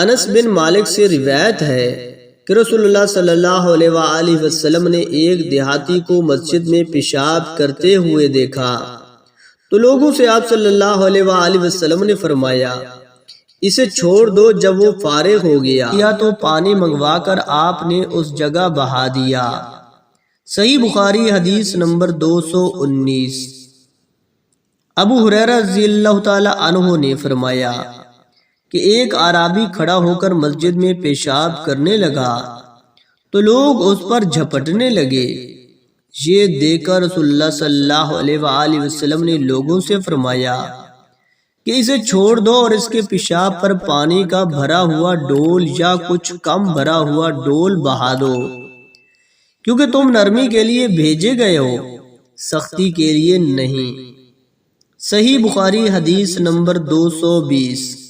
انس بن مالک سے روایت ہے کہ رسول اللہ صلی اللہ علیہ وآلہ وسلم نے ایک دیہاتی کو مسجد میں پیشاب کرتے ہوئے دیکھا تو لوگوں سے آپ صلی اللہ علیہ وآلہ وسلم نے فرمایا اسے چھوڑ دو۔ جب وہ فارغ ہو گیا تو پانی منگوا کر آپ نے اس جگہ بہا دیا۔ صحیح بخاری حدیث نمبر 219۔ ابو ہریرہ رضی اللہ تعالی عنہ نے فرمایا کہ ایک اعرابی کھڑا ہو کر مسجد میں پیشاب کرنے لگا تو لوگ اس پر جھپٹنے لگے۔ یہ دیکھ کر رسول اللہ صلی اللہ علیہ وآلہ وسلم نے لوگوں سے فرمایا کہ اسے چھوڑ دو اور اس کے پیشاب پر پانی کا بھرا ہوا ڈول یا کچھ کم بھرا ہوا ڈول بہا دو، کیونکہ تم نرمی کے لیے بھیجے گئے ہو، سختی کے لیے نہیں۔ صحیح بخاری حدیث نمبر 220۔